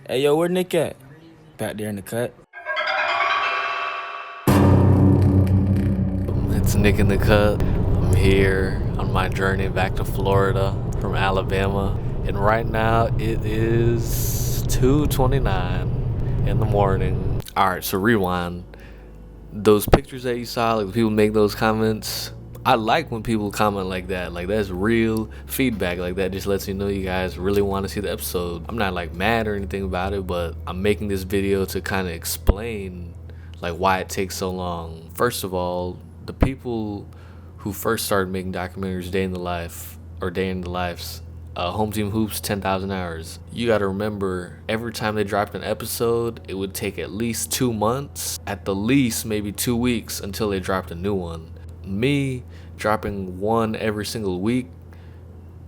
Hey, yo, where Nick at? Back there in the cut. It's Nick in the Cut. I'm here on my journey back to Florida from Alabama, and right now it is 2:29 in the morning. All right, so rewind. Those pictures that you saw, like people make those comments. I like when people comment like that. Like that's real feedback. Like that just lets me know you guys really want to see the episode. I'm not like mad or anything about it, but I'm making this video to kind of explain like why it takes so long. First of all, the people who first started making documentaries, day in the life or day in the lives, Home Team Hoops 10,000 hours. You gotta remember, every time they dropped an episode, it would take at least 2 months, at the least maybe 2 weeks until they dropped a new one. Me dropping one every single week,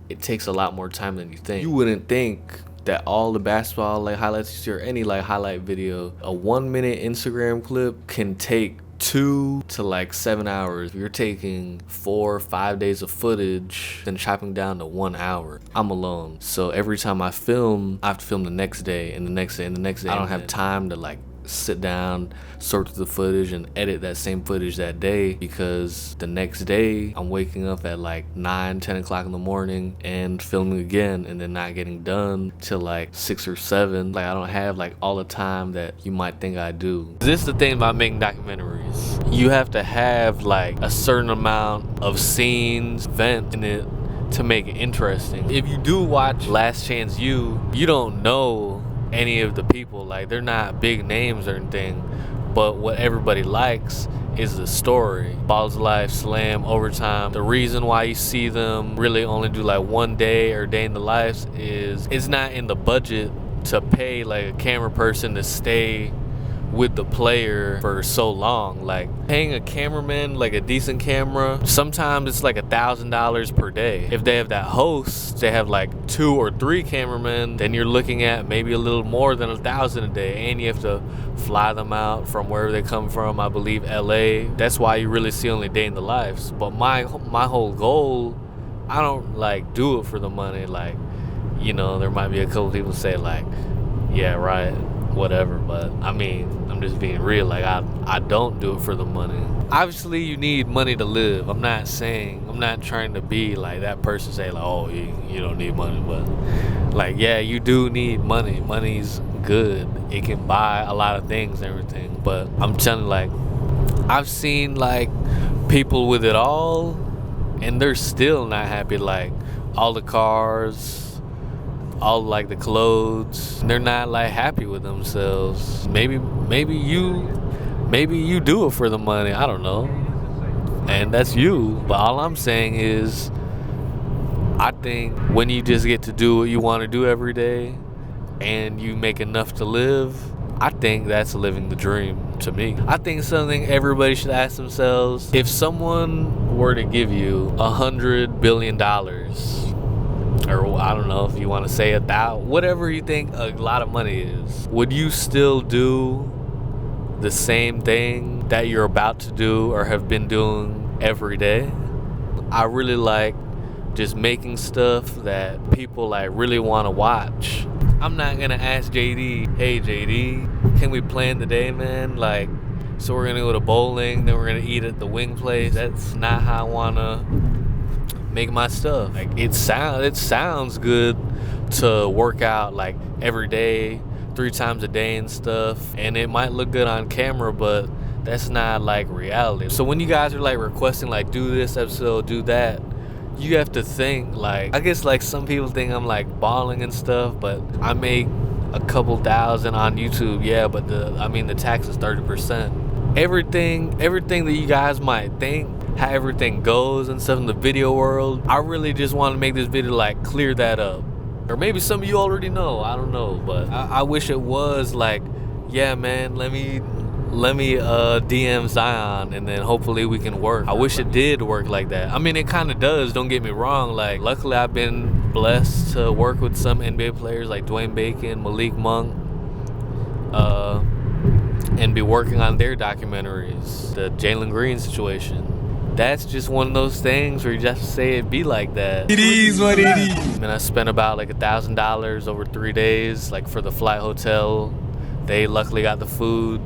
it takes a lot more time than you think. You wouldn't think that all the basketball like highlights you see or any like highlight video, a 1 minute Instagram clip can take 2 to like 7 hours. You're taking 4 or 5 days of footage then chopping down to 1 hour. I'm alone, so every time I film, I have to film the next day and the next day and the next day. I don't have time to like sit down, sort through the footage and edit that same footage that day, because the next day I'm waking up at like 9-10 o'clock in the morning and filming again, and then not getting done till like 6 or 7. Like I don't have like all the time that you might think I do. This is the thing about making documentaries. You have to have like a certain amount of scenes, event in it to make it interesting. If you do watch Last Chance U, you don't know any of the people, like they're not big names or anything, but what everybody likes is the story. Balls of Life, Slam, Overtime. The reason why you see them really only do like one day or day in the lives is it's not in the budget to pay like a camera person to stay with the player for so long. Like paying a cameraman like a decent camera, sometimes it's like $1,000 per day. If they have that host, they have like 2 or 3 cameramen, then you're looking at maybe a little more than $1,000 a day, and you have to fly them out from wherever they come from. I believe LA. That's why you really see only day in the lives. But my whole goal, I don't like do it for the money. Like, you know, there might be a couple people say like, yeah, right, whatever, but I mean, I'm just being real. Like I don't do it for the money. Obviously you need money to live. I'm not trying to be like that person say like, oh, you don't need money, but like, yeah, you do need money. Money's good. It can buy a lot of things and everything, but I'm telling you, like, I've seen like people with it all and they're still not happy. Like all the cars, all like the clothes, they're not like happy with themselves. Maybe you do it for the money, I don't know, and that's you. But all I'm saying is, I think when you just get to do what you want to do every day and you make enough to live, I think that's living the dream to me. I think something everybody should ask themselves: if someone were to give you $100 billion, or I don't know if you want to say 1,000, whatever you think a lot of money is, would you still do the same thing that you're about to do or have been doing every day? I really like just making stuff that people like really want to watch. I'm not gonna ask JD, hey JD, can we plan today, man? Like, so we're gonna go to bowling, then we're gonna eat at the wing place. That's not how I wanna make my stuff. Like it sounds good to work out like every day, 3 times a day and stuff, and it might look good on camera, but that's not like reality. So when you guys are like requesting like, do this episode, do that, you have to think like, I guess like some people think I'm like balling and stuff, but I make a couple thousand on YouTube, yeah, but the tax is 30%. Everything that you guys might think, how everything goes and stuff in the video world, I really just want to make this video like clear that up. Or maybe some of you already know, I don't know, but I wish it was like, yeah man, let me DM Zion and then hopefully we can work. I wish it did work like that. I mean, it kind of does, don't get me wrong. Like, luckily I've been blessed to work with some NBA players like Dwayne Bacon, Malik Monk, and be working on their documentaries. The Jalen Green situation, that's just one of those things where you just have to say it be like that. It is what it is. And I spent about like $1,000 over 3 days, like for the flight, hotel. They luckily got the food,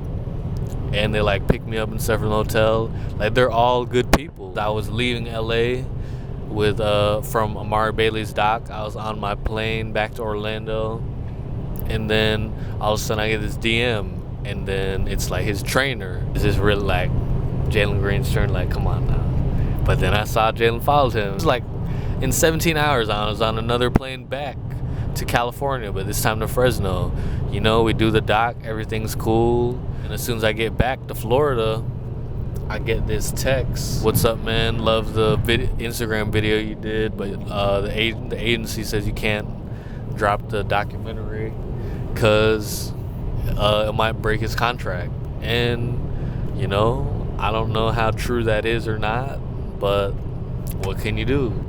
and they like picked me up and stuff from the hotel. Like, they're all good people. I was leaving LA with from Amari Bailey's dock. I was on my plane back to Orlando, and then all of a sudden I get this DM, and then it's like his trainer is just really like Jalen Green's turn, like, come on now. But then I saw Jalen followed him. It was like in 17 hours I was on another plane back to California, but this time to Fresno. You know, we do the dock, everything's cool, and as soon as I get back to Florida, I get this text. What's up, man? Love the Instagram video you did, but the agency says you can't drop the documentary because it might break his contract. And, you know, I don't know how true that is or not, but what can you do?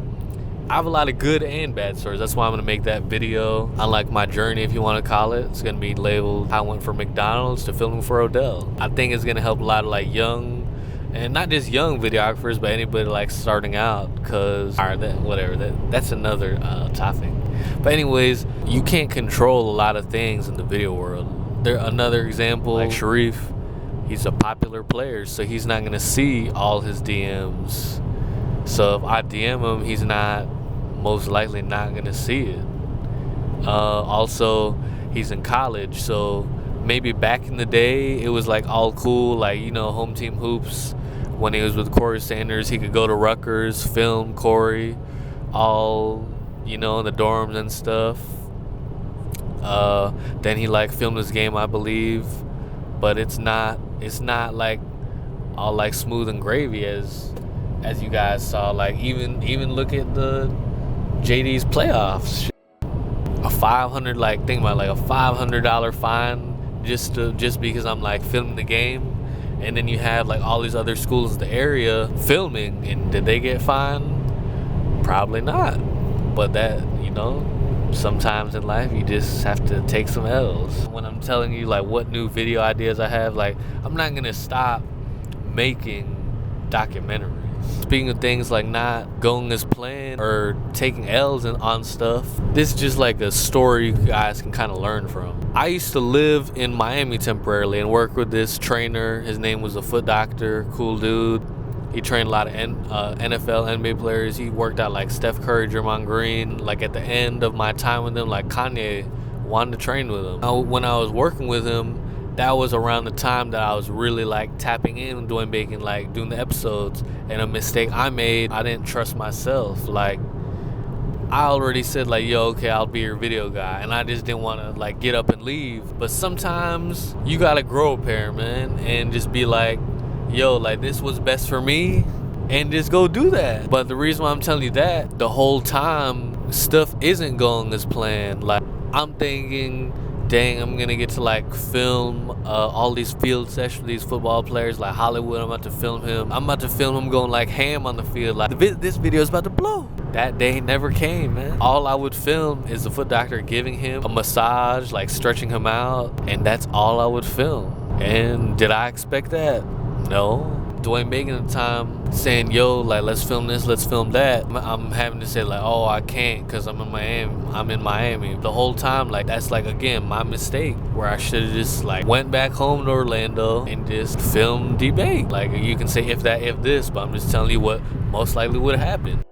I have a lot of good and bad stories. That's why I'm going to make that video on like my journey, if you want to call it. It's going to be labeled how I went from McDonald's to filming for Odell. I think it's going to help a lot of like young, and not just young videographers, but anybody like starting out, because that's another topic. But anyways, you can't control a lot of things in the video world. Another example, like Sharif, he's a popular player, so he's not going to see all his DMs. So if I DM him, he's most likely not going to see it. Also, he's in college, so maybe back in the day, it was like all cool, like, you know, Home Team Hoops. When he was with Corey Sanders, he could go to Rutgers, film Corey, all, you know, in the dorms and stuff. Then he like filmed his game, I believe, but it's not like all like smooth and gravy as you guys saw. Like, even look at the JD's playoffs. A $500 fine just because I'm like filming the game. And then you have like all these other schools in the area filming, and did they get fined? Probably not. But that, you know, sometimes in life you just have to take some L's. When I'm telling you like what new video ideas I have, like, I'm not gonna stop making documentaries. Speaking of things like not going as planned or taking L's on stuff, this is just like a story you guys can kind of learn from. I used to live in Miami temporarily and work with this trainer. His name was a foot doctor, cool dude. He trained a lot of NFL, NBA players. He worked out like Steph Curry, Draymond Green. Like at the end of my time with him, like Kanye wanted to train with him. When I was working with him, that was around the time that I was really like tapping in, doing the episodes. And a mistake I made, I didn't trust myself. Like, I already said like, yo, okay, I'll be your video guy, and I just didn't want to like get up and leave. But sometimes you gotta grow a pair, man, and just be like, yo, like, this was best for me, and just go do that. But the reason why I'm telling you that, the whole time stuff isn't going as planned. Like, I'm thinking, dang, I'm gonna get to like film all these field sessions, these football players like Hollywood. I'm about to film him. I'm about to film him going like ham on the field. Like, this video is about to blow. That day never came, man. All I would film is the foot doctor giving him a massage, like stretching him out, and that's all I would film. And did I expect that? No. Dwayne Bacon at the time saying, yo, like, let's film this, let's film that. I'm having to say like, oh, I can't because I'm in Miami. The whole time, like, that's like, again, my mistake, where I should have just like went back home to Orlando and just filmed debate. Like, you can say if that, if this, but I'm just telling you what most likely would have happened.